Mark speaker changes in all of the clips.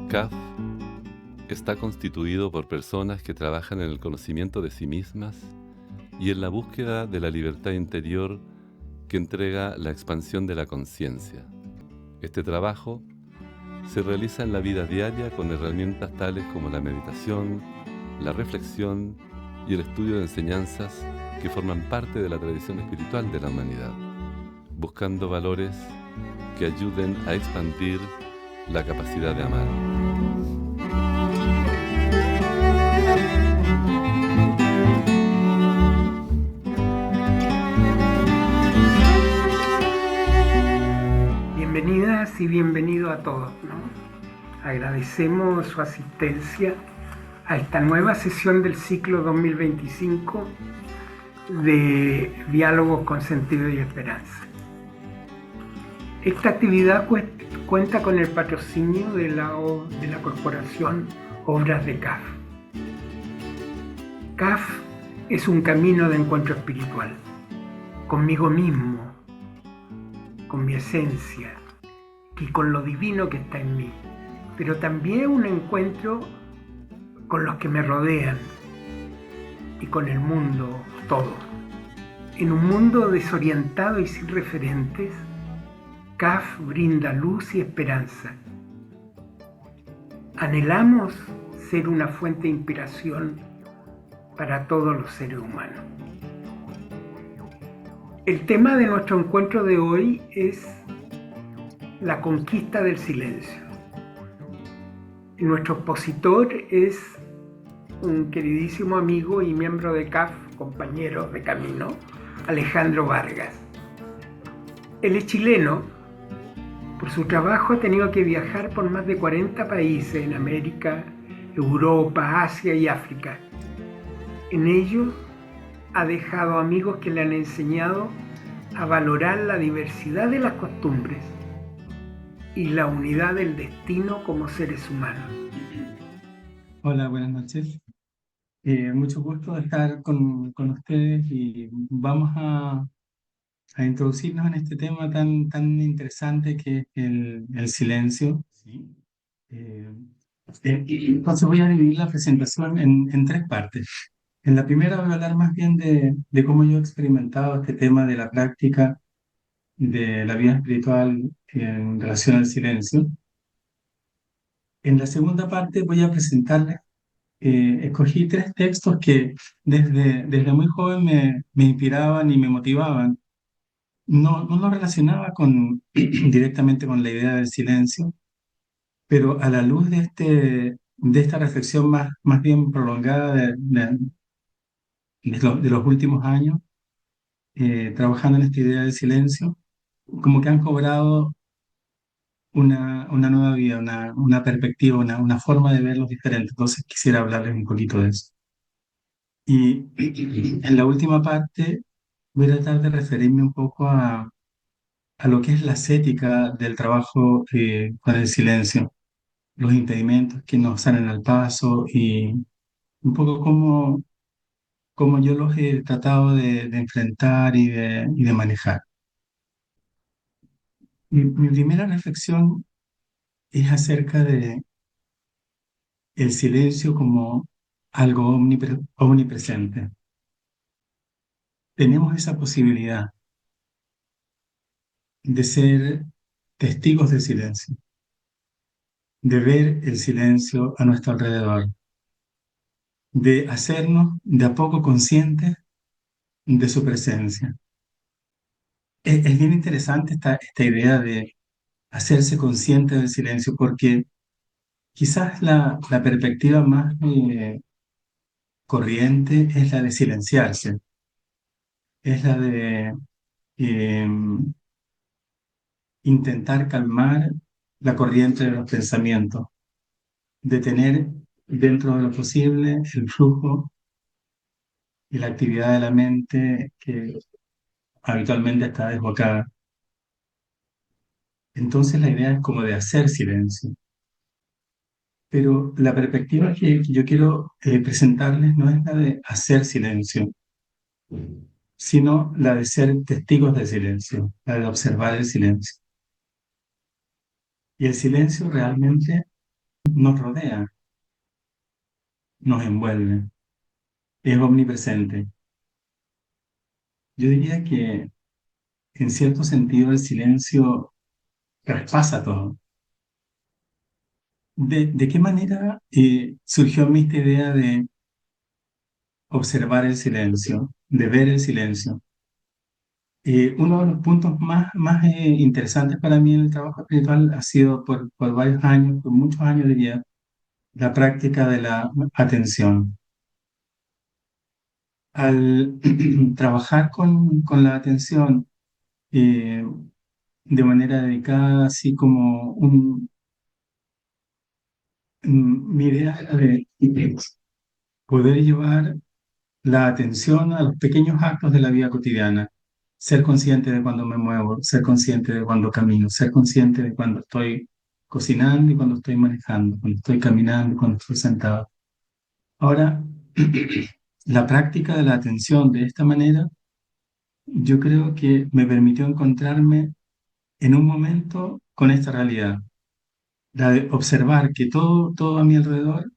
Speaker 1: CAF está constituido por personas que trabajan en el conocimiento de sí mismas y en la búsqueda de la libertad interior que entrega la expansión de la conciencia. Este trabajo se realiza en la vida diaria con herramientas tales como la meditación, la reflexión y el estudio de enseñanzas que forman parte de la tradición espiritual de la humanidad, buscando valores que ayuden a expandir la capacidad de amar.
Speaker 2: Bienvenidas y bienvenido a todos, ¿no? Agradecemos su asistencia a esta nueva sesión del ciclo 2025 de Diálogos con Sentido y Esperanza. Esta actividad cuenta con el patrocinio de la corporación Obras de CAF. CAF es un camino de encuentro espiritual, conmigo mismo, con mi esencia y con lo divino que está en mí, pero también un encuentro con los que me rodean y con el mundo todo. En un mundo desorientado y sin referentes, CAF brinda luz y esperanza. Anhelamos ser una fuente de inspiración para todos los seres humanos. El tema de nuestro encuentro de hoy es la conquista del silencio. Nuestro expositor es un queridísimo amigo y miembro de CAF, compañero de camino, Alejandro Vargas. Él es chileno. Por su trabajo ha tenido que viajar por más de 40 países en América, Europa, Asia y África. En ellos ha dejado amigos que le han enseñado a valorar la diversidad de las costumbres y la unidad del destino como seres humanos.
Speaker 3: Hola, buenas noches. Mucho gusto de estar con ustedes y vamos a introducirnos en este tema tan interesante que es el silencio. ¿Sí? Entonces voy a dividir la presentación en tres partes. En la primera voy a hablar más bien de cómo yo he experimentado este tema de la práctica de la vida espiritual en relación al silencio. En la segunda parte voy a presentarles escogí tres textos que desde muy joven me inspiraban y me motivaban. No lo relacionaba directamente con la idea del silencio, pero a la luz de esta reflexión más bien prolongada de los últimos años, trabajando en esta idea del silencio, como que han cobrado una nueva vida, una perspectiva, una forma de verlos diferente. Entonces quisiera hablarles un poquito de eso. Y en la última parte voy a tratar de referirme un poco a lo que es la ascética del trabajo con el silencio, los impedimentos que nos salen al paso y un poco cómo yo los he tratado de enfrentar y de manejar. Mi primera reflexión es acerca de el silencio como algo omnipresente. Tenemos esa posibilidad de ser testigos del silencio, de ver el silencio a nuestro alrededor, de hacernos de a poco conscientes de su presencia. Es bien interesante esta idea de hacerse consciente del silencio, porque quizás la perspectiva más corriente es la de silenciarse, es la de eh, intentar calmar la corriente de los pensamientos, de tener dentro de lo posible el flujo y la actividad de la mente que habitualmente está desbocada. Entonces la idea es como de hacer silencio. Pero la perspectiva que yo quiero presentarles no es la de hacer silencio, sino la de ser testigos del silencio, la de observar el silencio. Y el silencio realmente nos rodea, nos envuelve, es omnipresente. Yo diría que en cierto sentido el silencio traspasa todo. ¿De qué manera surgió en mí esta idea de observar el silencio, de ver el silencio? Uno de los puntos más interesantes para mí en el trabajo espiritual ha sido por varios años, por muchos años diría, la práctica de la atención. Al trabajar con la atención eh, de manera dedicada, así como mi idea era de poder llevar la atención a los pequeños actos de la vida cotidiana, ser consciente de cuando me muevo, ser consciente de cuando camino, ser consciente de cuando estoy cocinando y cuando estoy manejando, cuando estoy caminando y cuando estoy sentado. Ahora, la práctica de la atención de esta manera, yo creo que me permitió encontrarme en un momento con esta realidad, la de observar que todo a mi alrededor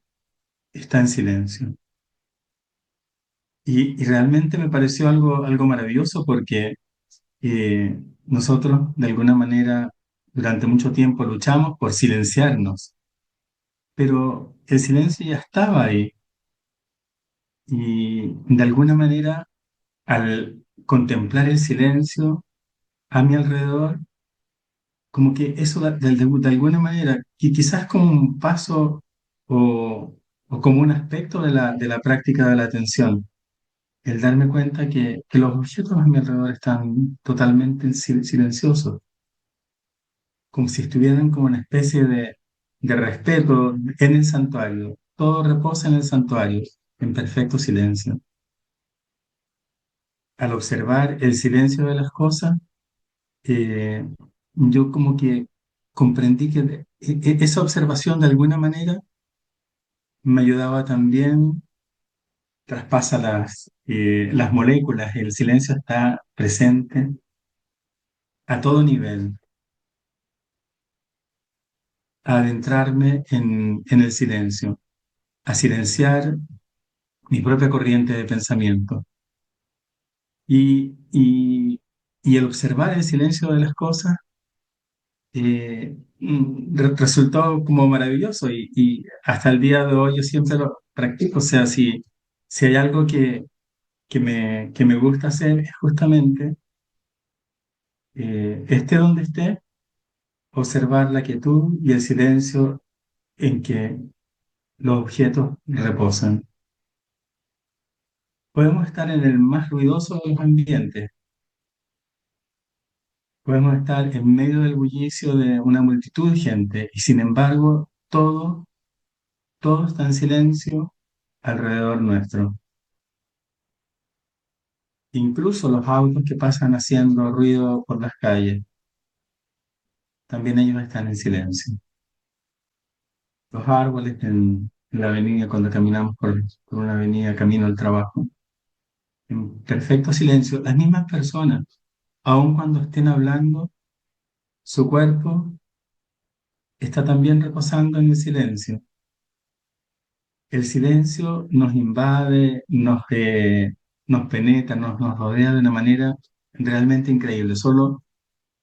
Speaker 3: está en silencio. Y realmente me pareció algo maravilloso porque nosotros, de alguna manera, durante mucho tiempo luchamos por silenciarnos, pero el silencio ya estaba ahí y de alguna manera, al contemplar el silencio a mi alrededor, como que eso de alguna manera, y quizás como un paso o, o como un aspecto de la práctica de la atención, el darme cuenta que los objetos a mi alrededor están totalmente silenciosos, como si estuvieran como una especie de respeto en el santuario. Todo reposa en el santuario, en perfecto silencio. Al observar el silencio de las cosas, eh, yo como que comprendí que esa observación de alguna manera me ayudaba también, traspasa las moléculas, el silencio está presente a todo nivel, a adentrarme en el silencio, a silenciar mi propia corriente de pensamiento. Y, y, y el observar el silencio de las cosas resultó como maravilloso y hasta el día de hoy yo siempre lo practico. O sea, si hay algo que me gusta hacer es justamente, esté donde esté, observar la quietud y el silencio en que los objetos reposan. Podemos estar en el más ruidoso de los ambientes, podemos estar en medio del bullicio de una multitud de gente y sin embargo todo está en silencio alrededor nuestro. Incluso los autos que pasan haciendo ruido por las calles, también ellos están en silencio. Los árboles en la avenida, cuando caminamos por una avenida camino al trabajo, en perfecto silencio. Las mismas personas, aun cuando estén hablando, su cuerpo está también reposando en el silencio. El silencio nos invade, nos penetra, nos rodea de una manera realmente increíble. Solo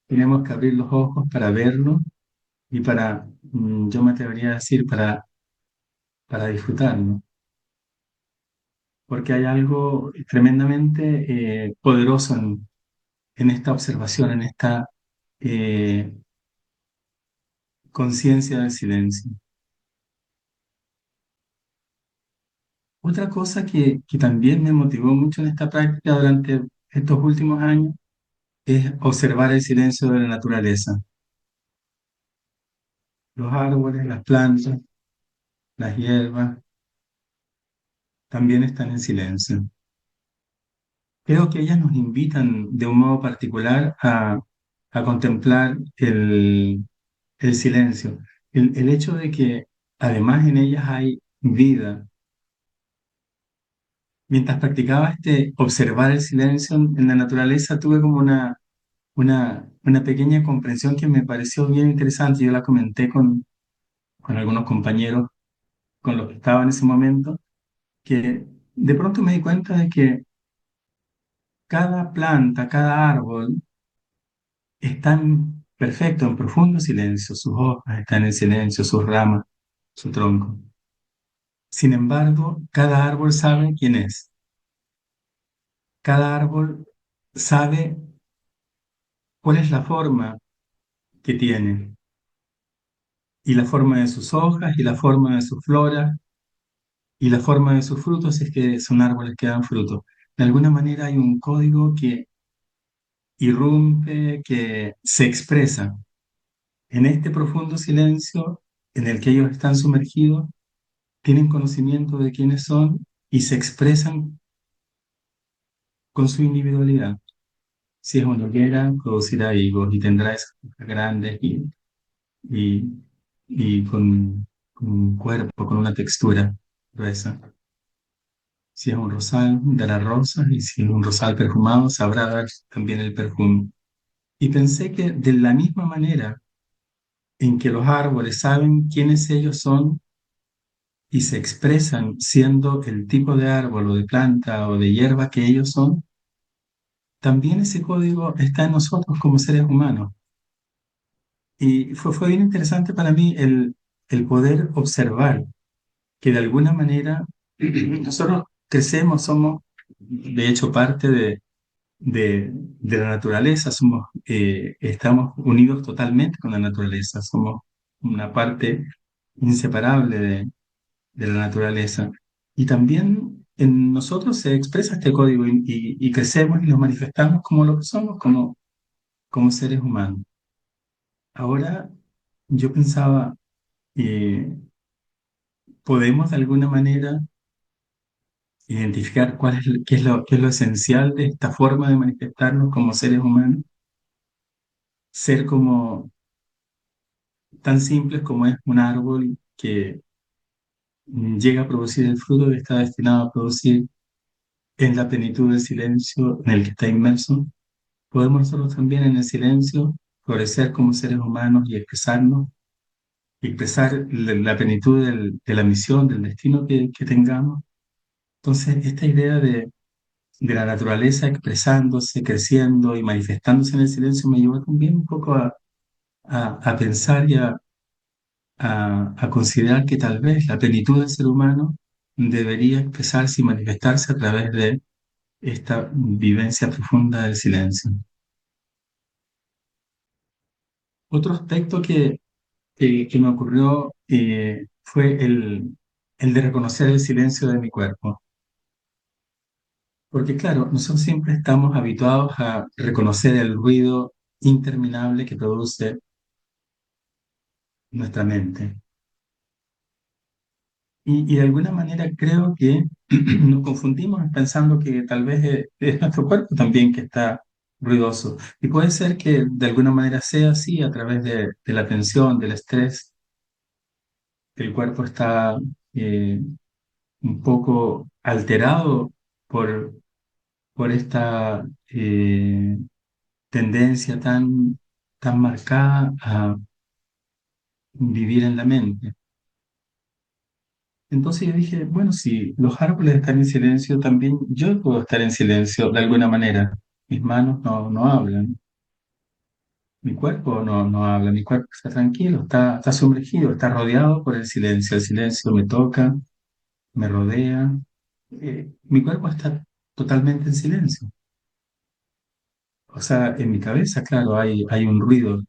Speaker 3: tenemos que abrir los ojos para verlo y para, yo me atrevería a decir, para disfrutarlo. Porque hay algo tremendamente poderoso en esta observación, en esta eh, conciencia del silencio. Otra cosa que también me motivó mucho en esta práctica durante estos últimos años es observar el silencio de la naturaleza. Los árboles, las plantas, las hierbas también están en silencio. Creo que ellas nos invitan de un modo particular a contemplar el silencio. El hecho de que además en ellas hay vida. Mientras practicaba observar el silencio en la naturaleza, tuve como una pequeña comprensión que me pareció bien interesante. Yo la comenté con algunos compañeros con los que estaba en ese momento, que de pronto me di cuenta de que cada planta, cada árbol está en perfecto, en profundo silencio, sus hojas están en silencio, sus ramas, su tronco. Sin embargo, cada árbol sabe quién es. Cada árbol sabe cuál es la forma que tiene, y la forma de sus hojas, y la forma de su flora, y la forma de sus frutos, si es que son árboles que dan fruto. De alguna manera hay un código que irrumpe, que se expresa en este profundo silencio en el que ellos están sumergidos, tienen conocimiento de quiénes son y se expresan con su individualidad. Si es una higuera, producirá higos y tendrá esas hojas grandes y, y con un cuerpo, con una textura gruesa. Si es un rosal, dará rosas, y si es un rosal perfumado, sabrá dar también el perfume. Y pensé que de la misma manera en que los árboles saben quiénes ellos son y se expresan siendo el tipo de árbol o de planta o de hierba que ellos son, también ese código está en nosotros como seres humanos. Y fue bien interesante para mí el poder observar que de alguna manera nosotros crecemos, somos de hecho parte de la naturaleza, estamos unidos totalmente con la naturaleza, somos una parte inseparable de la naturaleza. Y también en nosotros se expresa este código y crecemos y nos manifestamos como lo que somos, como seres humanos. Ahora yo pensaba, eh, ¿podemos de alguna manera identificar qué es lo esencial de esta forma de manifestarnos como seres humanos? Ser como tan simples como es un árbol que llega a producir el fruto que está destinado a producir en la plenitud del silencio en el que está inmerso. Podemos nosotros también en el silencio florecer como seres humanos y expresarnos, expresar la plenitud de la misión, del destino que tengamos. Entonces, esta idea de la naturaleza expresándose, creciendo y manifestándose en el silencio me llevó también un poco a pensar y a considerar que tal vez la plenitud del ser humano debería expresarse y manifestarse a través de esta vivencia profunda del silencio. Otro aspecto que me ocurrió fue el de reconocer el silencio de mi cuerpo. Porque claro, nosotros siempre estamos habituados a reconocer el ruido interminable que produce nuestra mente. Y de alguna manera creo que nos confundimos pensando que tal vez es nuestro cuerpo también que está ruidoso. Y puede ser que de alguna manera sea así a través de la tensión, del estrés. El cuerpo está un poco alterado por, por esta tendencia tan marcada a vivir en la mente. Entonces yo dije, bueno, si los árboles están en silencio, también yo puedo estar en silencio de alguna manera. Mis manos no hablan, mi cuerpo no habla, mi cuerpo está tranquilo, está sumergido, está rodeado por el silencio. El silencio me toca, me rodea. Mi cuerpo está totalmente en silencio. O sea, en mi cabeza, claro, hay un ruido,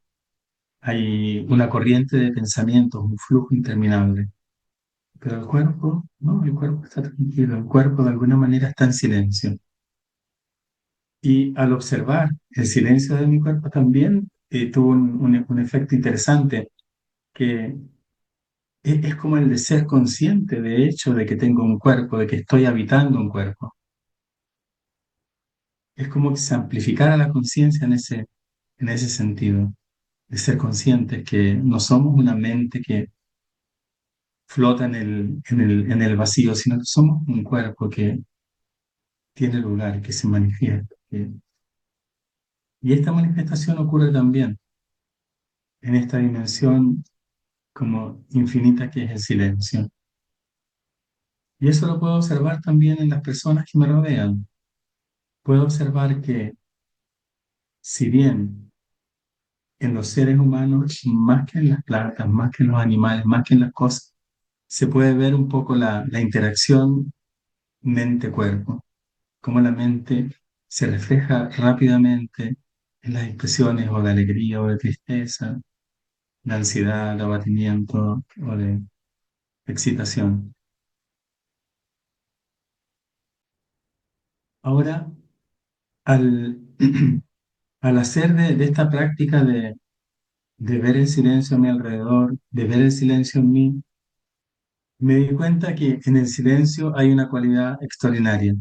Speaker 3: hay una corriente de pensamientos, un flujo interminable. Pero el cuerpo, no, el cuerpo está tranquilo, el cuerpo de alguna manera está en silencio. Y al observar el silencio de mi cuerpo también tuvo un efecto interesante, que es como el de ser consciente, de hecho, de que tengo un cuerpo, de que estoy habitando un cuerpo. Es como que se amplificara la conciencia en ese sentido, de ser conscientes que no somos una mente que flota en el vacío, sino que somos un cuerpo que tiene lugar, que se manifiesta. Y esta manifestación ocurre también en esta dimensión como infinita que es el silencio. Y eso lo puedo observar también en las personas que me rodean. Puedo observar que si bien en los seres humanos, más que en las plantas, más que en los animales, más que en las cosas, se puede ver un poco la interacción mente-cuerpo, cómo la mente se refleja rápidamente en las expresiones o de alegría o de tristeza, de ansiedad, de abatimiento o de excitación. Ahora, al, al hacer de esta práctica de ver el silencio a mi alrededor, de ver el silencio en mí, me di cuenta que en el silencio hay una cualidad extraordinaria.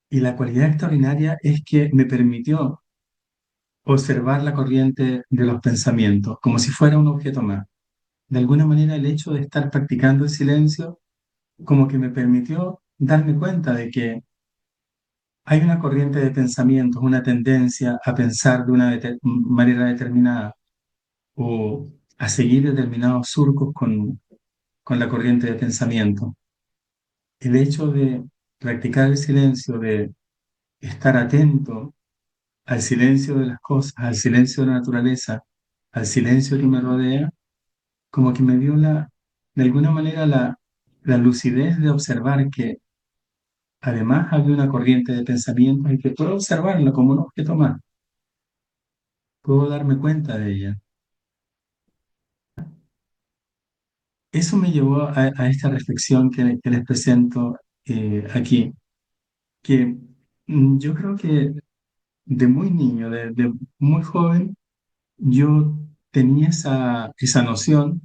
Speaker 3: Y la cualidad extraordinaria es que me permitió observar la corriente de los pensamientos como si fuera un objeto más. De alguna manera, el hecho de estar practicando el silencio como que me permitió darme cuenta de que hay una corriente de pensamientos, una tendencia a pensar de una manera determinada o a seguir determinados surcos con la corriente de pensamiento. El hecho de practicar el silencio, de estar atento al silencio de las cosas, al silencio de la naturaleza, al silencio que me rodea, como que me dio de alguna manera la lucidez de observar que además había una corriente de pensamientos y que puedo observarla como un objeto más, puedo darme cuenta de ella. Eso me llevó a esta reflexión que les presento aquí, que yo creo que de muy niño, de muy joven, yo tenía esa noción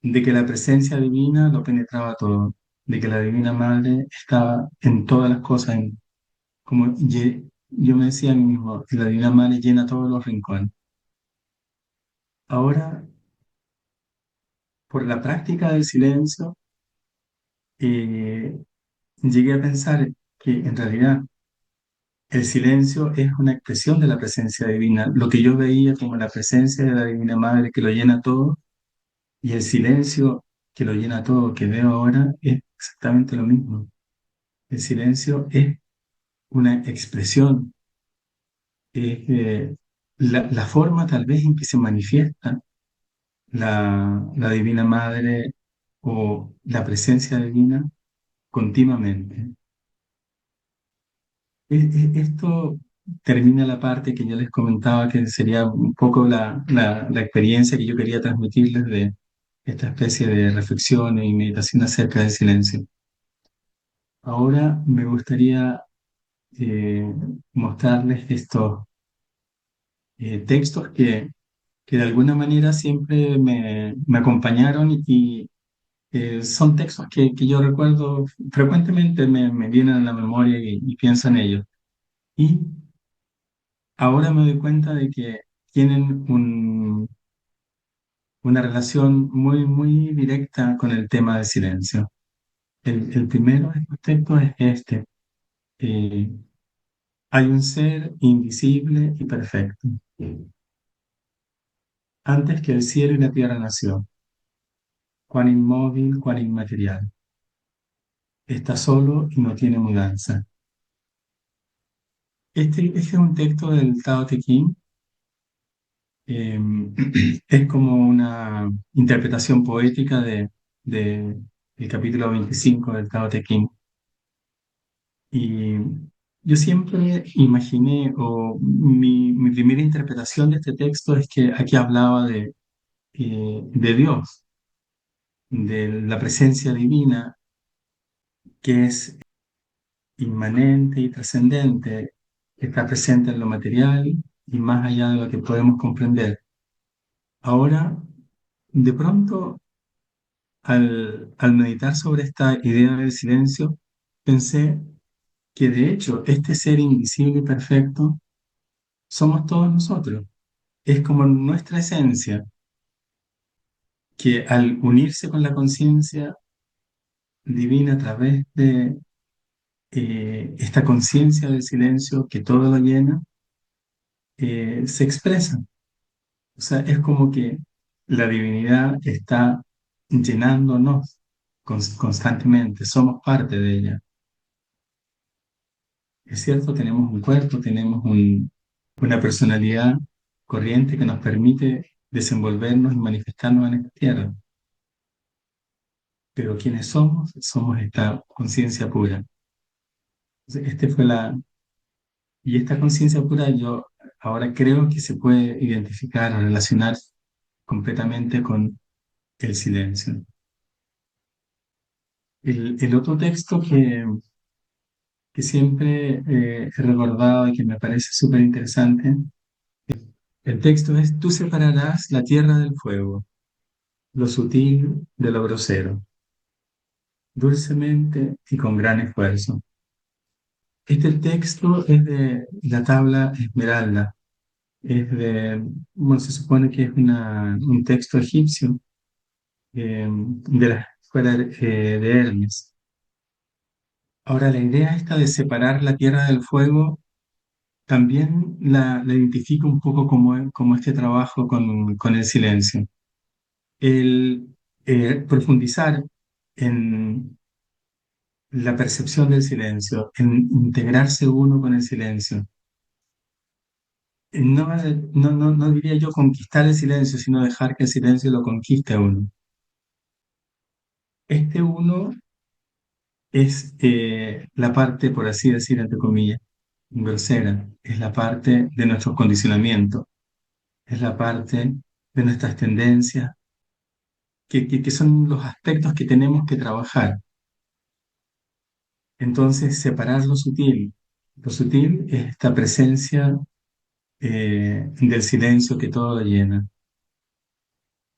Speaker 3: de que la presencia divina lo penetraba todo, de que la Divina Madre estaba en todas las cosas, como yo me decía a mí mismo, que la Divina Madre llena todos los rincones. Ahora, por la práctica del silencio, eh, llegué a pensar que en realidad el silencio es una expresión de la presencia divina. Lo que yo veía como la presencia de la Divina Madre que lo llena todo, y el silencio que lo llena todo que veo ahora es exactamente lo mismo. El silencio es una expresión, es la forma tal vez en que se manifiesta la Divina Madre o la presencia divina continuamente. Esto termina la parte que yo les comentaba, que sería un poco la experiencia que yo quería transmitirles de esta especie de reflexión y meditación acerca del silencio. Ahora me gustaría eh, mostrarles estos textos que de alguna manera siempre me acompañaron y son textos que yo recuerdo frecuentemente, me vienen a la memoria y pienso en ellos. Y ahora me doy cuenta de que tienen una relación muy, muy directa con el tema del silencio. El primero de estos textos es este. eh, Hay un ser invisible y perfecto. Antes que el cielo y la tierra nació, cuán inmóvil, cuán inmaterial. Está solo y no tiene mudanza. Este es un texto del Tao Te Ching. eh, es como una interpretación poética del capítulo 25 del Tao Te Ching. Y yo siempre imaginé, o mi primera interpretación de este texto es que aquí hablaba de Dios, de la presencia divina, que es inmanente y trascendente, que está presente en lo material y más allá de lo que podemos comprender. Ahora, de pronto, al meditar sobre esta idea del silencio, pensé que de hecho este ser invisible y perfecto somos todos nosotros. Es como nuestra esencia, que al unirse con la conciencia divina a través de esta conciencia del silencio que todo lo llena, se expresa. O sea, es como que la divinidad está llenándonos constantemente, somos parte de ella. Es cierto, tenemos un cuerpo, tenemos una personalidad corriente que nos permite desenvolvernos y manifestarnos en esta tierra, pero quienes somos, somos esta conciencia pura. Entonces, y esta conciencia pura yo ahora creo que se puede identificar o relacionar completamente con el silencio. El otro texto que siempre he recordado y que me parece súper interesante, el texto es: tú separarás la tierra del fuego, lo sutil de lo grosero, dulcemente y con gran esfuerzo. Este texto es de la tabla Esmeralda, bueno, se supone que es un texto egipcio de la escuela de Hermes. Ahora, la idea esta de separar la tierra del fuego también la identifico un poco como este trabajo con el silencio. El profundizar en la percepción del silencio, en integrarse uno con el silencio. No, no diría yo conquistar el silencio, sino dejar que el silencio lo conquiste a uno. Este uno es la parte, por así decir, entre comillas, grosera, es la parte de nuestros condicionamientos, es la parte de nuestras tendencias, que son los aspectos que tenemos que trabajar. Entonces, separar lo sutil. Lo sutil es esta presencia del silencio que todo lo llena.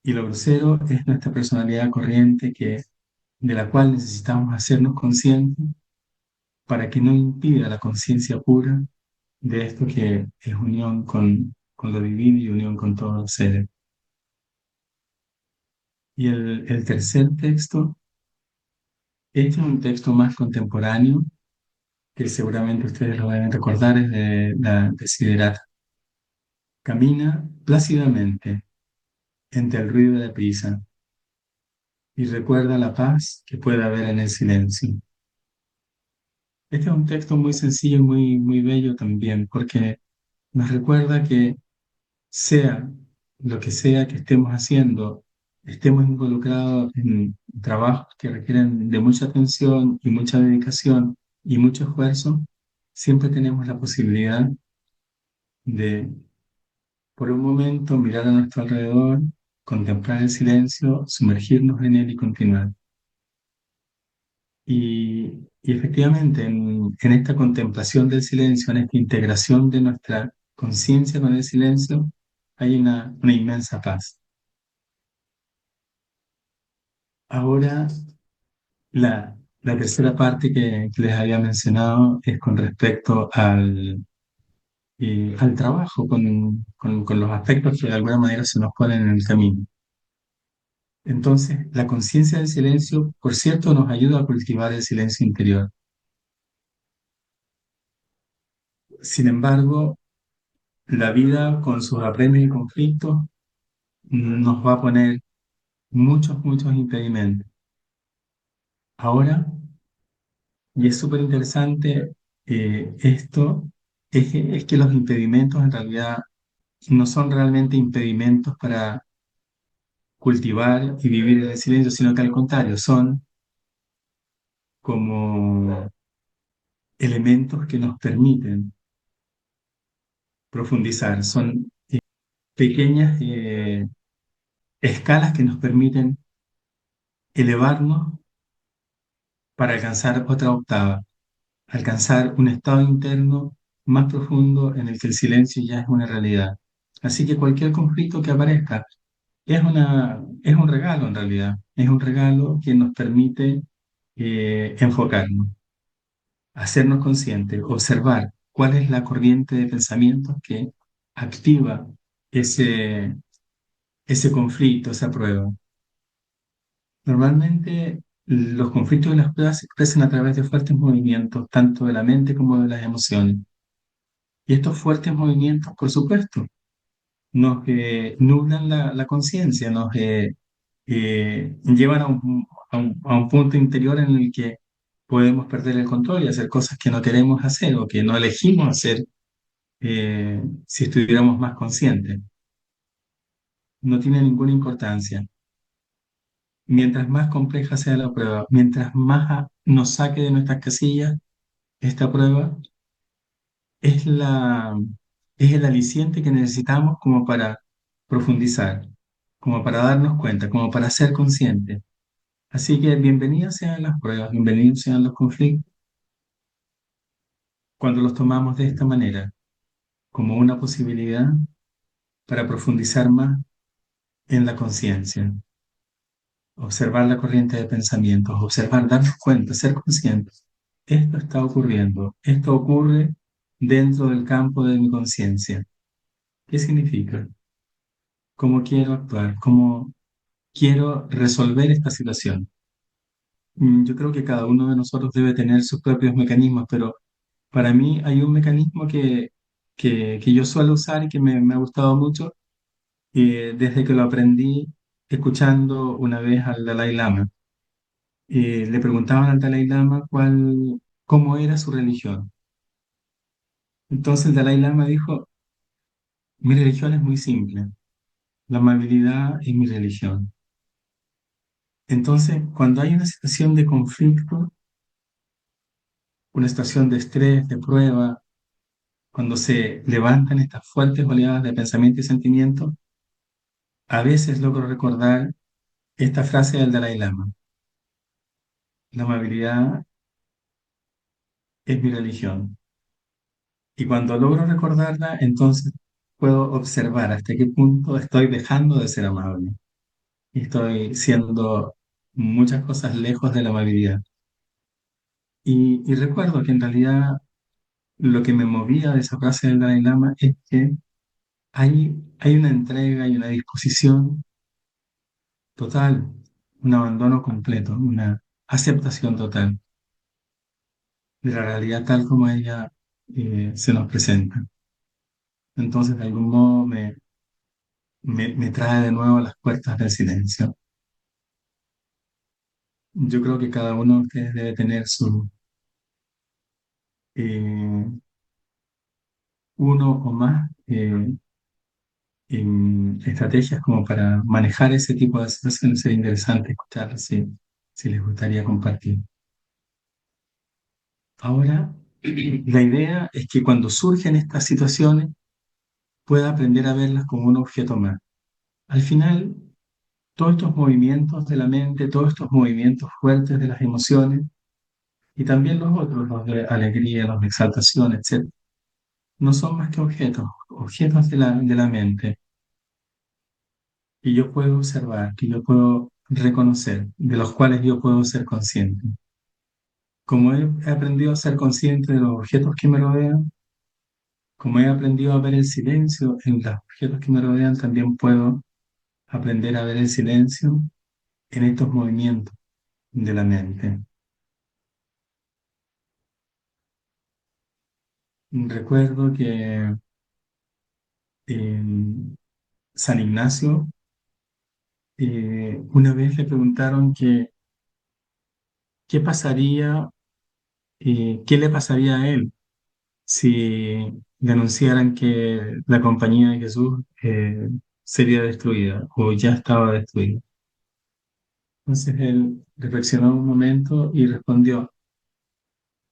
Speaker 3: Y lo grosero es nuestra personalidad corriente de la cual necesitamos hacernos conscientes para que no impida la conciencia pura de esto que es unión con lo divino y unión con todos los seres. Y el tercer texto, este es un texto más contemporáneo, que seguramente ustedes lo deben recordar, es de la Desiderata. Camina plácidamente entre el ruido de la prisa y recuerda la paz que puede haber en el silencio. Este es un texto muy sencillo y muy bello también, porque nos recuerda que sea lo que sea que estemos haciendo, estemos involucrados en trabajos que requieren de mucha atención y mucha dedicación y mucho esfuerzo, siempre tenemos la posibilidad de, por un momento, mirar a nuestro alrededor, contemplar el silencio, sumergirnos en él y continuar. Y efectivamente, en esta contemplación del silencio, en esta integración de nuestra conciencia con el silencio, hay una inmensa paz. Ahora, la tercera parte que les había mencionado es con respecto al trabajo, con los aspectos que de alguna manera se nos ponen en el camino. Entonces, la conciencia del silencio, por cierto, nos ayuda a cultivar el silencio interior. Sin embargo, la vida con sus apremios y conflictos nos va a poner muchos impedimentos. Ahora, y es súper interesante esto, es que los impedimentos en realidad no son realmente impedimentos para cultivar y vivir en el silencio, sino que al contrario, son como elementos que nos permiten profundizar, son pequeñas escalas que nos permiten elevarnos para alcanzar otra octava, alcanzar un estado interno más profundo en el que el silencio ya es una realidad. Así que cualquier conflicto que aparezca es un regalo en realidad, es un regalo que nos permite enfocarnos, hacernos conscientes, observar cuál es la corriente de pensamientos que activa ese, ese conflicto, esa prueba. Normalmente los conflictos y las pruebas se expresan a través de fuertes movimientos, tanto de la mente como de las emociones. Y estos fuertes movimientos, por supuesto, nos nublan la conciencia, nos llevan a un punto interior en el que podemos perder el control y hacer cosas que no queremos hacer o que no elegimos hacer si estuviéramos más conscientes. No tiene ninguna importancia. Mientras más compleja sea la prueba, mientras más nos saque de nuestras casillas, esta prueba es es el aliciente que necesitamos como para profundizar, como para darnos cuenta, como para ser conscientes. Así que bienvenidas sean las pruebas, bienvenidos sean los conflictos cuando los tomamos de esta manera, como una posibilidad para profundizar más en la conciencia, observar la corriente de pensamientos, observar, darnos cuenta, ser conscientes. Esto está ocurriendo, esto ocurre dentro del campo de mi conciencia. ¿Qué significa? ¿Cómo quiero actuar? ¿Cómo quiero resolver esta situación? Yo creo que cada uno de nosotros debe tener sus propios mecanismos, pero para mí hay un mecanismo que yo suelo usar y que me ha gustado mucho desde que lo aprendí escuchando una vez al Dalai Lama. Le preguntaban al Dalai Lama cómo era su religión. Entonces el Dalai Lama dijo, mi religión es muy simple, la amabilidad es mi religión. Entonces, cuando hay una situación de conflicto, una situación de estrés, de prueba, cuando se levantan estas fuertes oleadas de pensamiento y sentimiento, a veces logro recordar esta frase del Dalai Lama, la amabilidad es mi religión. Y cuando logro recordarla, entonces puedo observar hasta qué punto estoy dejando de ser amable. Y estoy siendo muchas cosas lejos de la amabilidad. Y recuerdo que en realidad lo que me movía de esa frase del Dalai Lama es que hay una entrega y una disposición total, un abandono completo, una aceptación total de la realidad tal como ella se nos presenta. Entonces, de algún modo me trae de nuevo a las puertas del silencio. Yo creo que cada uno de ustedes debe tener eh, uno o más estrategias como para manejar ese tipo de situaciones. Sería interesante escuchar si les gustaría compartir. Ahora, la idea es que cuando surgen estas situaciones pueda aprender a verlas como un objeto más. Al final, todos estos movimientos de la mente, todos estos movimientos fuertes de las emociones, y también los otros, los de alegría, los de exaltación, etc., no son más que objetos, objetos de de la mente, que yo puedo observar, que yo puedo reconocer, de los cuales yo puedo ser consciente. Como he aprendido a ser consciente de los objetos que me rodean, como he aprendido a ver el silencio en los objetos que me rodean, también puedo aprender a ver el silencio en estos movimientos de la mente. Recuerdo que en San Ignacio una vez le preguntaron que qué pasaría, qué le pasaría a él si le anunciaran que la compañía de Jesús sería destruida o ya estaba destruida. Entonces él reflexionó un momento y respondió,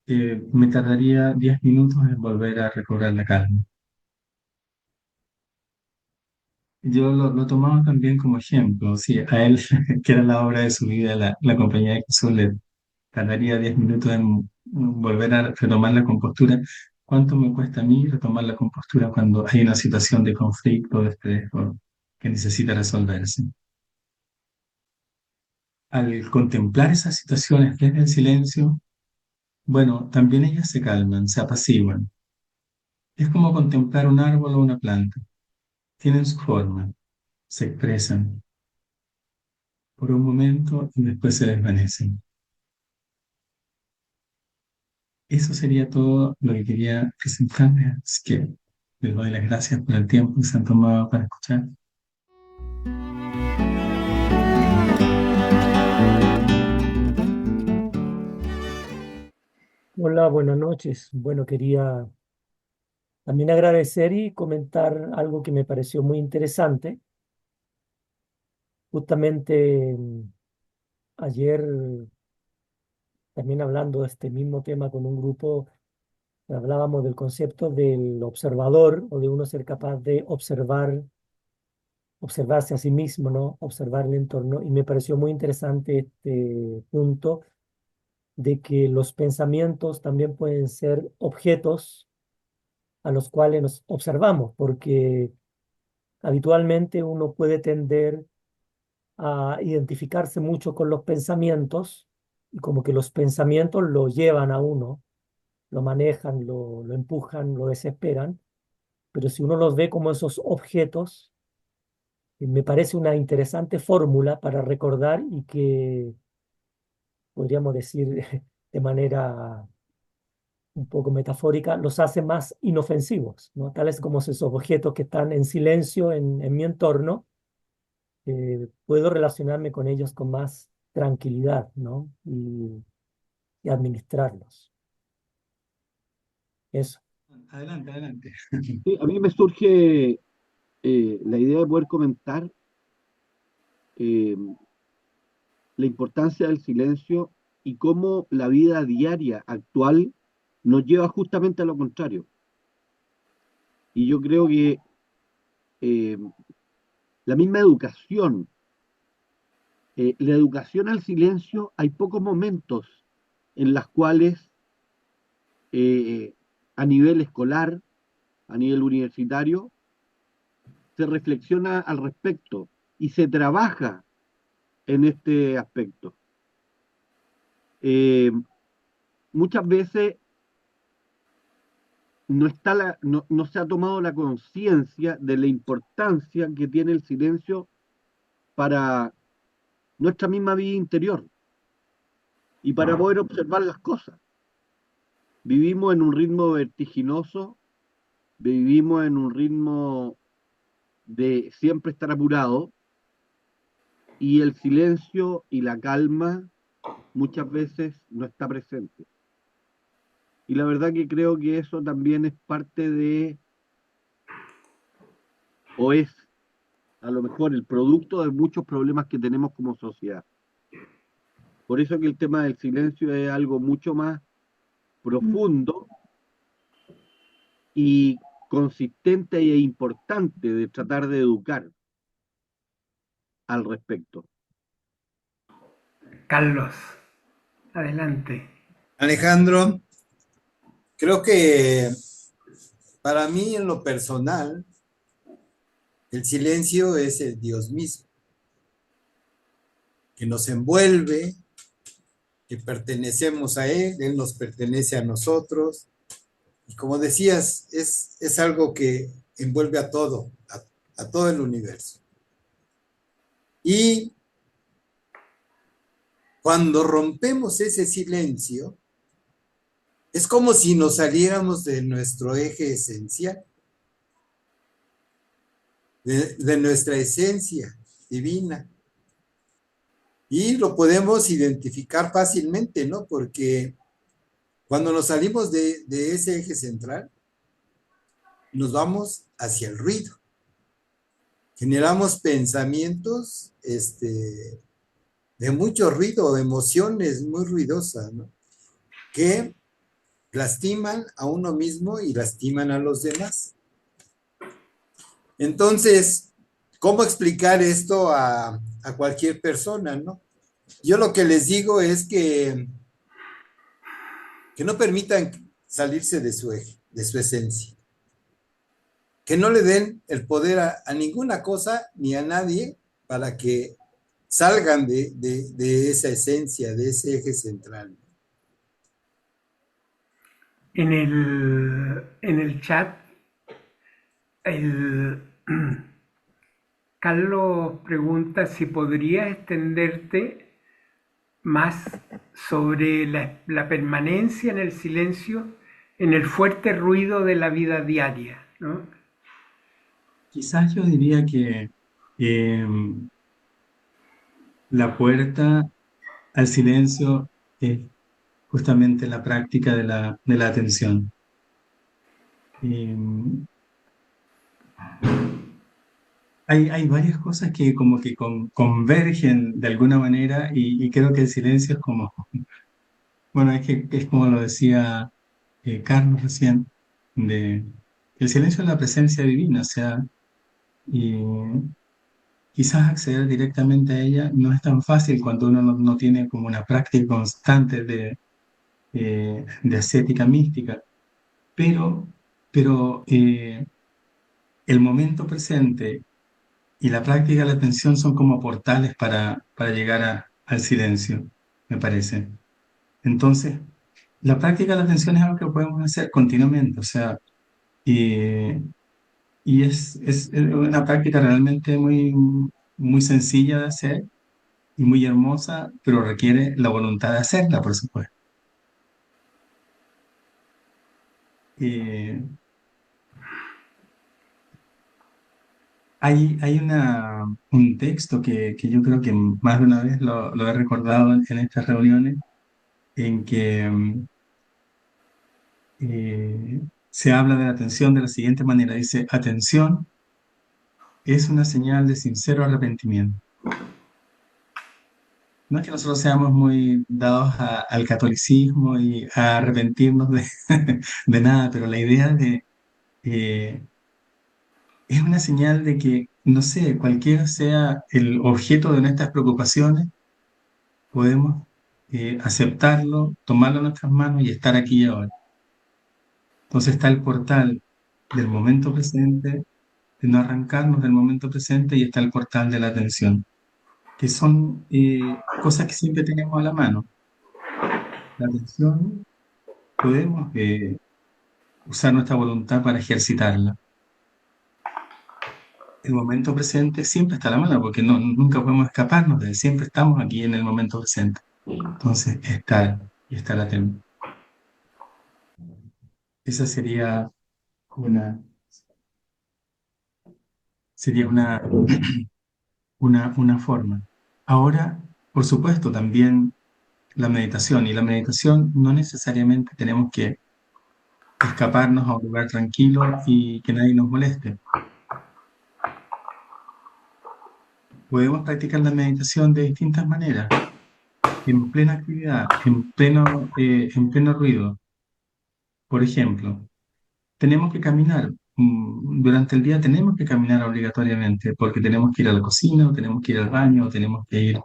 Speaker 3: me tardaría 10 minutos en volver a recobrar la calma. Yo lo tomaba también como ejemplo, si a él, que era la obra de su vida, la compañía de Jesús, le tardaría 10 minutos en volver a retomar la compostura. ¿Cuánto me cuesta a mí retomar la compostura cuando hay una situación de conflicto, de estrés o que necesita resolverse? Al contemplar esas situaciones desde el silencio, bueno, también ellas se calman, se apaciguan. Es como contemplar un árbol o una planta. Tienen su forma, se expresan por un momento y después se desvanecen. Eso sería todo lo que quería presentarles. Así que Les doy las gracias por el tiempo que se han tomado para escuchar.
Speaker 4: Hola, buenas noches. Bueno, quería también agradecer y comentar algo que me pareció muy interesante. Justamente ayer, también hablando de este mismo tema con un grupo, hablábamos del concepto del observador o de uno ser capaz de observarse a sí mismo, ¿no? Observar el entorno. Y me pareció muy interesante este punto de que los pensamientos también pueden ser objetos a los cuales nos observamos, porque habitualmente uno puede tender a identificarse mucho con los pensamientos y como que los pensamientos lo llevan a uno, lo manejan, lo empujan, lo desesperan, pero si uno los ve como esos objetos, me parece una interesante fórmula para recordar y que podríamos decir de manera un poco metafórica, los hace más inofensivos, ¿no? Tales como esos objetos que están en silencio en mi entorno, puedo relacionarme con ellos con más tranquilidad, ¿no? Y administrarlos. Eso.
Speaker 3: Adelante, adelante.
Speaker 5: Sí, a mí me surge la idea de poder comentar eh, la importancia del silencio y cómo la vida diaria actual nos lleva justamente a lo contrario. Y yo creo que eh, la misma educación, la educación al silencio, hay pocos momentos en los cuales eh, a nivel escolar, a nivel universitario, se reflexiona al respecto y se trabaja en este aspecto. Eh, Muchas veces no se ha tomado la conciencia de la importancia que tiene el silencio para nuestra misma vida interior y para poder observar las cosas. Vivimos en un ritmo vertiginoso, vivimos en un ritmo de siempre estar apurado y el silencio y la calma muchas veces no está presente. Y la verdad que creo que eso también es parte de, o es a lo mejor el producto de muchos problemas que tenemos como sociedad. Por eso que el tema del silencio es algo mucho más profundo y consistente e importante de tratar de educar al respecto.
Speaker 2: Carlos, adelante.
Speaker 6: Alejandro, creo que para mí en lo personal, el silencio es el Dios mismo, que nos envuelve, que pertenecemos a Él nos pertenece a nosotros. Y como decías, es algo que envuelve a todo, a todo el universo. Y cuando rompemos ese silencio, es como si nos saliéramos de nuestro eje esencial, de nuestra esencia divina. Y lo podemos identificar fácilmente, ¿no? Porque cuando nos salimos de ese eje central, nos vamos hacia el ruido. Generamos pensamientos de mucho ruido, emociones muy ruidosas, ¿no? Que lastiman a uno mismo y lastiman a los demás. Entonces, ¿cómo explicar esto a cualquier persona, no? Yo lo que les digo es que no permitan salirse de su eje, de su esencia. Que no le den el poder a ninguna cosa ni a nadie para que salgan de esa esencia, de ese eje central.
Speaker 2: En el chat, Carlos pregunta si podrías extenderte más sobre la permanencia en el silencio, en el fuerte ruido de la vida diaria. ¿no?
Speaker 3: Quizás yo diría que eh, la puerta al silencio es justamente la práctica de la atención. Eh, hay varias cosas que como que convergen de alguna manera y creo que el silencio es como, bueno, que es como lo decía Carlos recién, de el silencio es la presencia divina, o sea, y quizás acceder directamente a ella no es tan fácil cuando uno no tiene como una práctica constante de ascética mística, pero, pero el momento presente y la práctica de la atención son como portales para llegar al silencio, me parece. Entonces, la práctica de la atención es algo que podemos hacer continuamente, o sea, y, y es una práctica realmente muy sencilla de hacer y muy hermosa, pero requiere la voluntad de hacerla, por supuesto. Eh, hay un texto que yo creo que más de una vez lo he recordado en estas reuniones, en que se habla de la atención de la siguiente manera. Dice, atención es una señal de sincero arrepentimiento. No es que nosotros seamos muy dados al catolicismo y a arrepentirnos de nada, pero la idea eh, es una señal de que, no sé, cualquiera sea el objeto de nuestras preocupaciones, podemos aceptarlo, tomarlo en nuestras manos y estar aquí y ahora. Entonces está el portal del momento presente, de no arrancarnos del momento presente, y está el portal de la atención, que son cosas que siempre tenemos a la mano. La atención podemos usar nuestra voluntad para ejercitarla. El momento presente siempre está a la mano, porque nunca podemos escaparnos de él, siempre estamos aquí en el momento presente. Entonces, estar y estar atento. Esa una, sería una forma. Ahora, por supuesto, también la meditación. Y la meditación no necesariamente tenemos que escaparnos a un lugar tranquilo y que nadie nos moleste. Podemos practicar la meditación de distintas maneras, en plena actividad, en pleno ruido. Por ejemplo, tenemos que caminar. Durante el día tenemos que caminar obligatoriamente porque tenemos que ir a la cocina, o tenemos que ir al baño, o tenemos que ir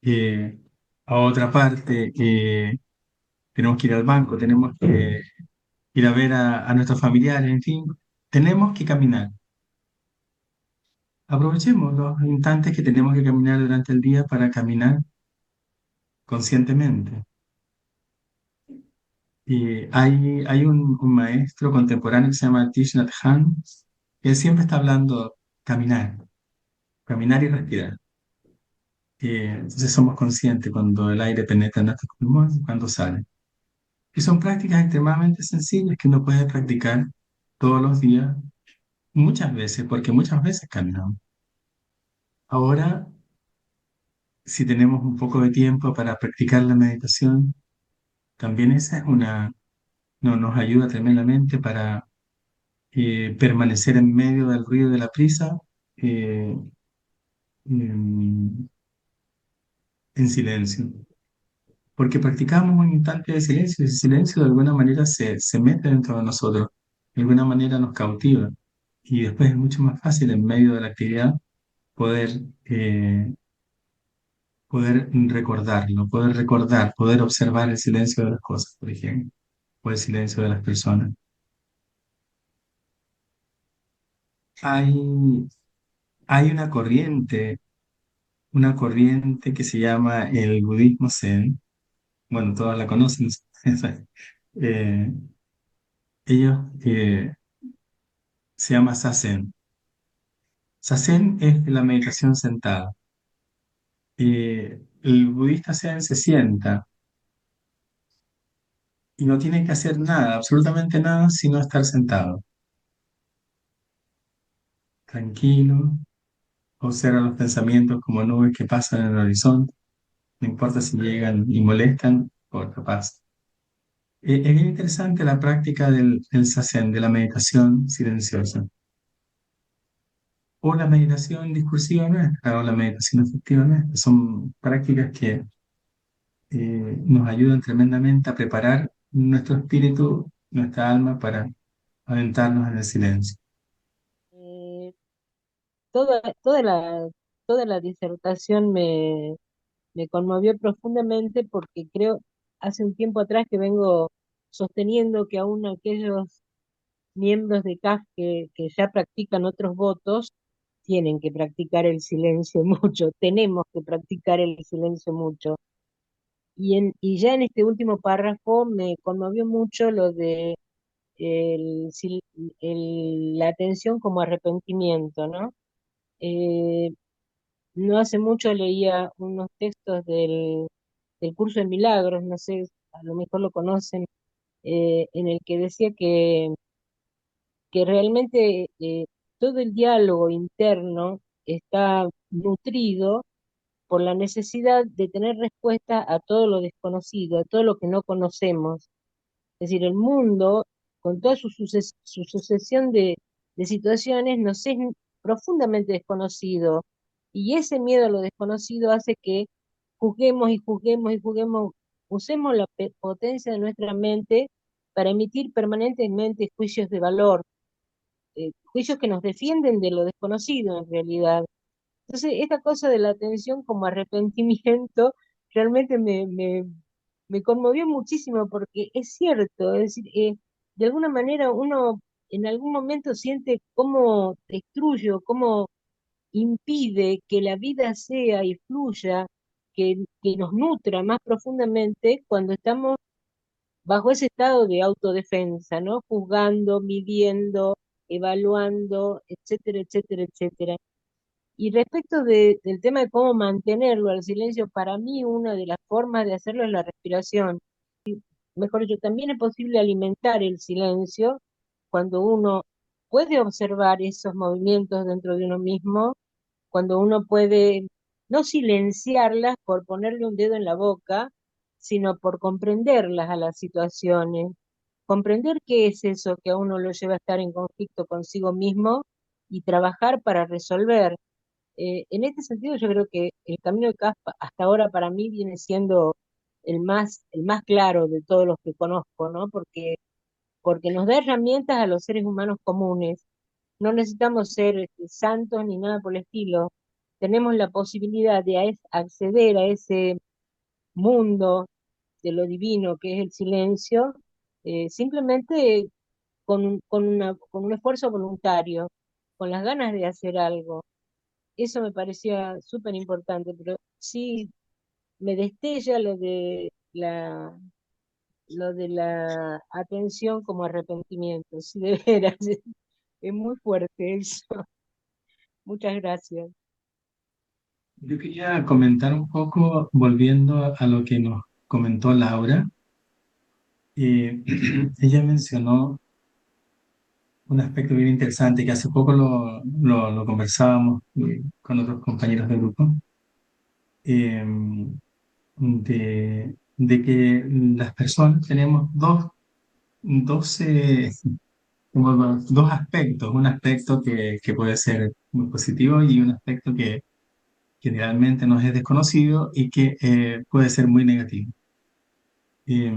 Speaker 3: eh, a otra parte, tenemos que ir al banco, tenemos que ir a ver a nuestros familiares, en fin, tenemos que caminar. Aprovechemos los instantes que tenemos que caminar durante el día para caminar conscientemente. Y hay un maestro contemporáneo que se llama Thich Nhat Hanh, que él siempre está hablando caminar, caminar y respirar. Entonces somos conscientes cuando el aire penetra en nuestros pulmones y cuando sale. Y son prácticas extremadamente sencillas que uno puede practicar todos los días, muchas veces, porque muchas veces caminamos. Ahora, si tenemos un poco de tiempo para practicar la meditación, también esa es no, nos ayuda tremendamente para permanecer en medio del ruido de la prisa, eh, en silencio. Porque practicamos un instante de silencio y ese silencio de alguna manera se mete dentro de nosotros, de alguna manera nos cautiva. Y después es mucho más fácil en medio de la actividad poder, poder recordar, poder observar el silencio de las cosas, por ejemplo, o el silencio de las personas. Hay, hay una corriente que se llama el budismo Zen. Bueno, todos la conocen. Eh, ellos se llama Zazen. Zazen es la meditación sentada. El budista Zen se sienta y no tiene que hacer nada, absolutamente nada, sino estar sentado. tranquilo, observa los pensamientos como nubes que pasan en el horizonte, no importa si llegan y molestan o capaz. Es bien interesante la práctica del Zazen, de la meditación silenciosa, o la meditación discursiva nuestra, o la meditación efectiva nuestra. Son prácticas que nos ayudan tremendamente a preparar nuestro espíritu, nuestra alma para adentrarnos en el silencio.
Speaker 7: Eh, toda, toda la, toda la disertación me conmovió profundamente porque creo, hace un tiempo atrás que vengo sosteniendo que aún aquellos miembros de CAF que ya practican otros votos tienen que practicar el silencio mucho, tenemos que practicar el silencio mucho. Y ya en este último párrafo me conmovió mucho lo de la atención como arrepentimiento, ¿no? Eh, no hace mucho leía unos textos del curso de milagros, no sé, a lo mejor lo conocen, en el que decía que realmente todo el diálogo interno está nutrido por la necesidad de tener respuesta a todo lo desconocido, a todo lo que no conocemos. Es decir, el mundo, con toda su sucesión de situaciones, nos es profundamente desconocido. Y ese miedo a lo desconocido hace que juzguemos y juzguemos y juzguemos, usemos la potencia de nuestra mente para emitir permanentemente juicios de valor, juicios que nos defienden de lo desconocido en realidad. Entonces, esta cosa de la atención como arrepentimiento realmente me conmovió muchísimo porque es cierto, es decir, de alguna manera uno en algún momento siente cómo destruye o cómo impide que la vida sea y fluya, que nos nutra más profundamente cuando estamos bajo ese estado de autodefensa, ¿no? Juzgando, midiendo, evaluando, etcétera, etcétera, etcétera. Y respecto del tema de cómo mantenerlo al silencio, para mí una de las formas de hacerlo es la respiración. Mejor dicho, también es posible alimentar el silencio cuando uno puede observar esos movimientos dentro de uno mismo, cuando uno puede no silenciarlas por ponerle un dedo en la boca, sino por comprenderlas a las situaciones, comprender qué es eso que a uno lo lleva a estar en conflicto consigo mismo y trabajar para resolver. En este sentido, yo creo que el camino de Caspa hasta ahora para mí viene siendo el más claro de todos los que conozco, ¿no? Porque nos da herramientas a los seres humanos comunes. No necesitamos ser santos ni nada por el estilo. Tenemos la posibilidad de acceder a ese mundo de lo divino que es el silencio, simplemente con un esfuerzo voluntario, con las ganas de hacer algo. Eso me parecía súper importante, pero sí me destella lo de la atención como arrepentimiento, sí, de veras, es muy fuerte eso. Muchas gracias.
Speaker 3: Yo quería comentar un poco, volviendo a lo que nos comentó Laura. Ella mencionó un aspecto bien interesante que hace poco lo conversábamos con otros compañeros del grupo, eh, de que las personas tenemos dos, como dos aspectos, un aspecto que puede ser muy positivo y un aspecto que generalmente nos es desconocido y que puede ser muy negativo. Eh,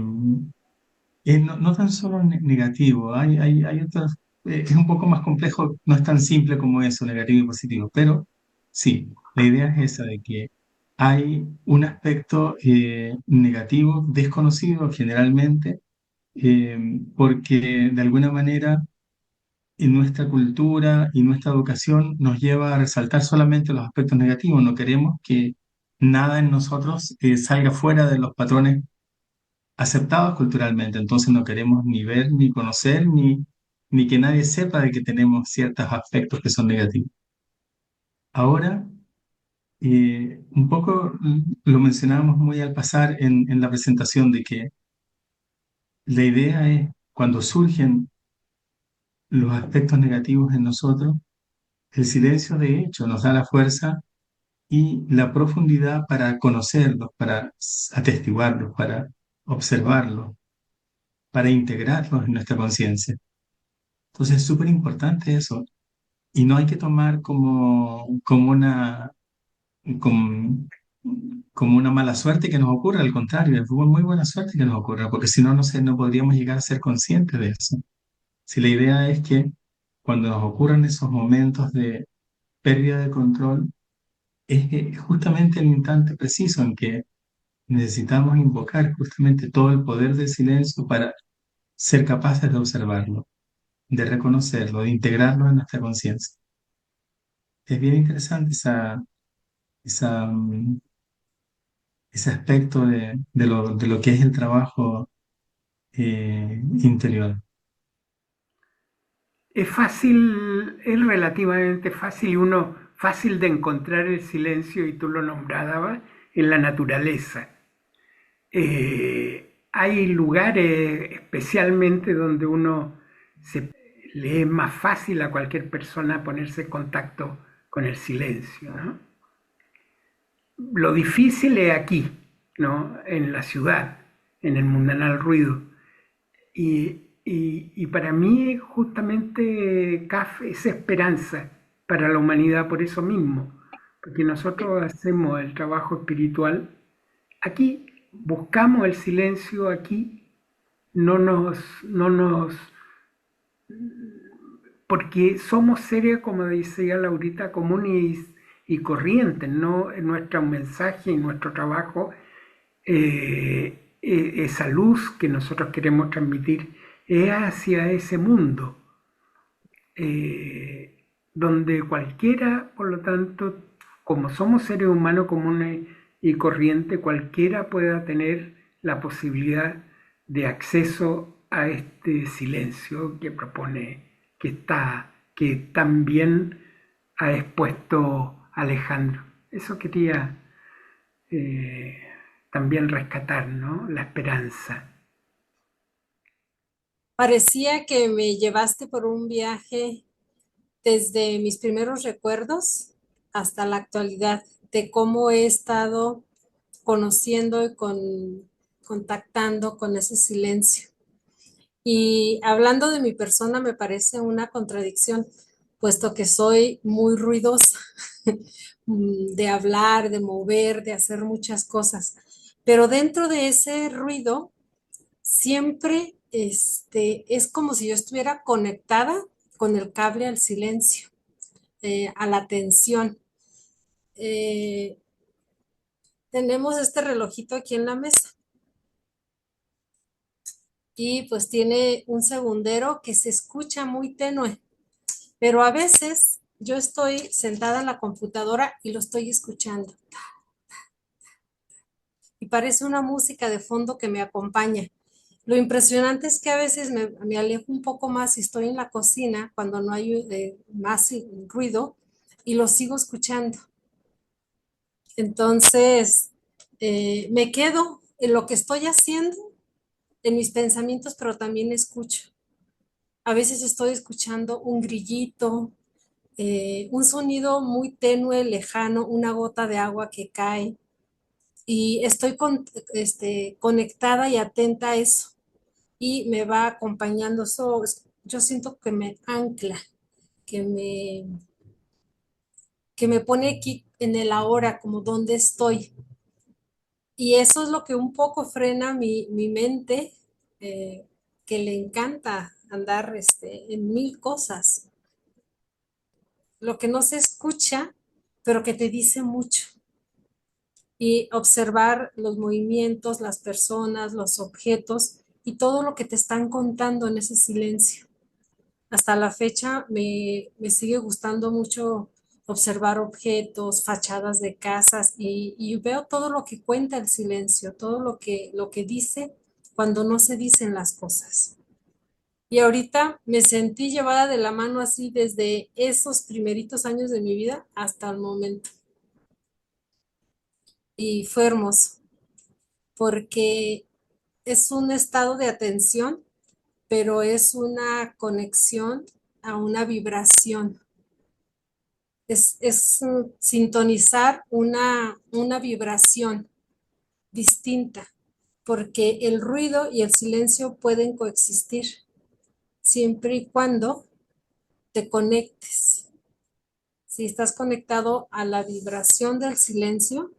Speaker 3: no tan solo negativo, hay otros, es un poco más complejo, no es tan simple como eso, negativo y positivo, pero sí, la idea es esa de que hay un aspecto negativo, desconocido generalmente, porque de alguna manera en nuestra cultura y nuestra educación nos lleva a resaltar solamente los aspectos negativos, no queremos que nada en nosotros salga fuera de los patrones aceptados culturalmente, entonces no queremos ni ver, ni conocer, ni que nadie sepa de que tenemos ciertos aspectos que son negativos. Ahora, un poco lo mencionábamos muy al pasar en la presentación de que la idea es, cuando surgen los aspectos negativos en nosotros, el silencio de hecho nos da la fuerza y la profundidad para conocerlos, para atestiguarlos, para observarlos, para integrarlos en nuestra conciencia. Entonces es súper importante eso. Y no hay que tomar como, como una mala suerte que nos ocurra, al contrario, es muy buena suerte que nos ocurra, porque si no, no podríamos llegar a ser conscientes de eso. Si la idea es que cuando nos ocurran esos momentos de pérdida de control, es justamente el instante preciso en que necesitamos invocar justamente todo el poder del silencio para ser capaces de observarlo, de reconocerlo, de integrarlo en nuestra conciencia. Es bien interesante esa, mm, ese aspecto de lo que es el trabajo interior.
Speaker 2: Es fácil, es relativamente fácil y fácil de encontrar el silencio, y tú lo nombrabas, en la naturaleza. Hay lugares especialmente donde le es más fácil a cualquier persona ponerse en contacto con el silencio, ¿no? Lo difícil es aquí, ¿no? En la ciudad, en el mundanal ruido. Y para mí justamente CAF es esperanza para la humanidad por eso mismo, porque nosotros hacemos el trabajo espiritual aquí, buscamos el silencio aquí, no nos, porque somos seres, como decía Laurita, comunes y corrientes, ¿no? Nuestro mensaje y nuestro trabajo, esa luz que nosotros queremos transmitir, es hacia ese mundo, donde cualquiera, por lo tanto, como somos seres humanos comunes y corrientes, cualquiera pueda tener la posibilidad de acceso a este silencio que propone, que tan bien ha expuesto Alejandro. Eso quería eh, también rescatar, ¿no? La esperanza.
Speaker 8: Parecía que me llevaste por un viaje desde mis primeros recuerdos hasta la actualidad, de cómo he estado conociendo y contactando con ese silencio. Y hablando de mi persona, me parece una contradicción, puesto que soy muy ruidosa de hablar, de mover, de hacer muchas cosas. Pero dentro de ese ruido, siempre es como si yo estuviera conectada con el cable al silencio, a la atención. Eh, Tenemos este relojito aquí en la mesa y pues tiene un segundero que se escucha muy tenue, pero a veces yo estoy sentada en la computadora y lo estoy escuchando y parece una música de fondo que me acompaña. Lo impresionante es que a veces me alejo un poco más y estoy en la cocina cuando no hay más ruido y lo sigo escuchando. Entonces, me quedo en lo que estoy haciendo, en mis pensamientos, pero también escucho. A veces estoy escuchando un grillito, un sonido muy tenue, lejano, una gota de agua que cae y estoy conectada y atenta a eso y me va acompañando. Eso, yo siento que me ancla, que me, que me pone aquí en el ahora, como donde estoy. Y eso es lo que un poco frena mi mente, eh, que le encanta andar en mil cosas. Lo que no se escucha, pero que te dice mucho. Y observar los movimientos, las personas, los objetos y todo lo que te están contando en ese silencio. Hasta la fecha me sigue gustando mucho observar objetos, fachadas de casas y veo todo lo que cuenta el silencio, todo lo que dice cuando no se dicen las cosas. Y ahorita me sentí llevada de la mano así desde esos primeritos años de mi vida hasta el momento. Y fue hermoso porque es un estado de atención, pero es una conexión a una vibración. es sintonizar una vibración distinta, porque el ruido y el silencio pueden coexistir siempre y cuando te conectes. Si estás conectado a la vibración del silencio,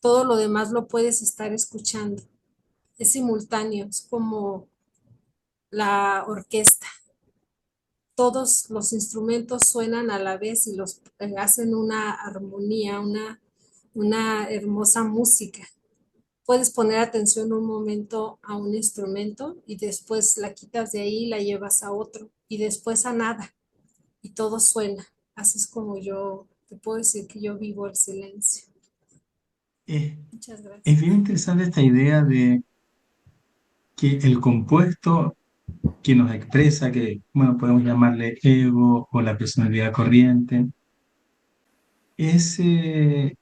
Speaker 8: todo lo demás lo puedes estar escuchando. Es simultáneo, es como la orquesta. Todos los instrumentos suenan a la vez y los hacen una armonía, una hermosa música. Puedes poner atención un momento a un instrumento y después la quitas de ahí y la llevas a otro y después a nada y todo suena. Así es como yo te puedo decir que yo vivo el silencio. Muchas
Speaker 3: Es
Speaker 8: gracias.
Speaker 3: bien interesante esta idea de que el compuesto que nos expresa, que bueno, podemos llamarle ego o la personalidad corriente, es una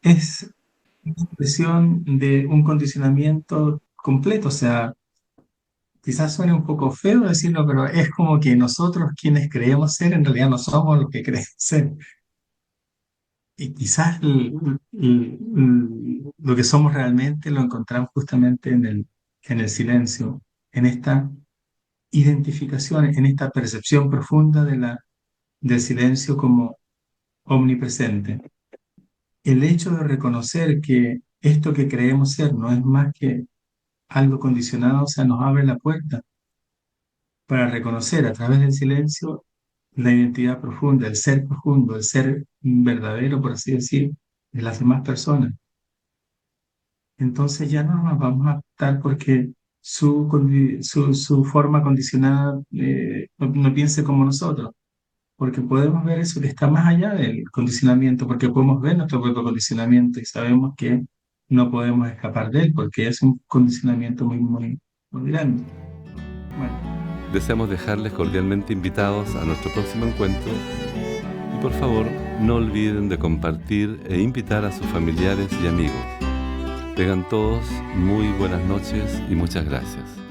Speaker 3: expresión de un condicionamiento completo. O sea, quizás suene un poco feo decirlo, pero es como que nosotros quienes creemos ser, en realidad no somos lo que creemos ser. Y quizás lo que somos realmente lo encontramos justamente en el silencio, en esta identificación, en esta percepción profunda del silencio como omnipresente. El hecho de reconocer que esto que creemos ser no es más que algo condicionado, o sea, nos abre la puerta para reconocer a través del silencio la identidad profunda, el ser profundo, el ser verdadero, por así decir, de las demás personas. Entonces ya no nos vamos a adaptar porque su forma condicionada no piense como nosotros, porque podemos ver eso que está más allá del condicionamiento, porque podemos ver nuestro propio condicionamiento y sabemos que no podemos escapar de él, porque es un condicionamiento muy grande. Bueno,
Speaker 1: Deseamos dejarles cordialmente invitados a nuestro próximo encuentro y por favor no olviden de compartir e invitar a sus familiares y amigos. Tengan todos muy buenas noches y muchas gracias.